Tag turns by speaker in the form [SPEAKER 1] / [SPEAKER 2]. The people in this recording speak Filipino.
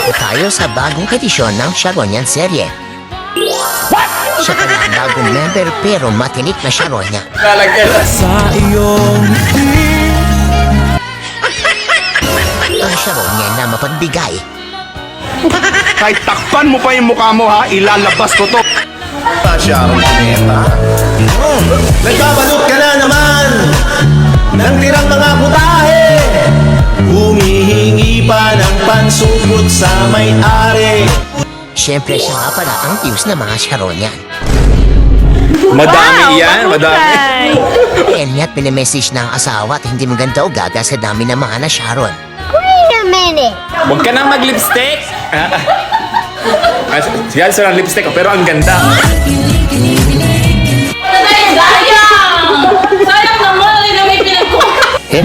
[SPEAKER 1] na tayo sa bagong edisyon ng Sharonian serye. Siya pala ang bagong member pero matinik na Sharonia.
[SPEAKER 2] Sa iyong
[SPEAKER 1] Ang Sharonia na mapagbigay.
[SPEAKER 3] Kahit takpan mo pa yung mukha mo ha, ilalabas ko to. Sharon Cuneta.
[SPEAKER 4] Nagbabalot ka na naman ng tirang mga putahe. Humihingi pa ng pansupot sa may-ari.
[SPEAKER 1] Siyempre siya nga pala ang fuse ng mga Sharonian.
[SPEAKER 3] Madami yan, madami.
[SPEAKER 1] Kaya niya't pinamessage ng asawa at hindi maganda o gaga sa dami ng mga na Sharon.
[SPEAKER 5] Wait a minute.
[SPEAKER 3] Huwag ka nang mag-lipstick. Sige, sir, ang lipstick, pero ang ganda.
[SPEAKER 6] Sayang! Sayang naman, hindi na may pinagkuha.
[SPEAKER 1] Eh?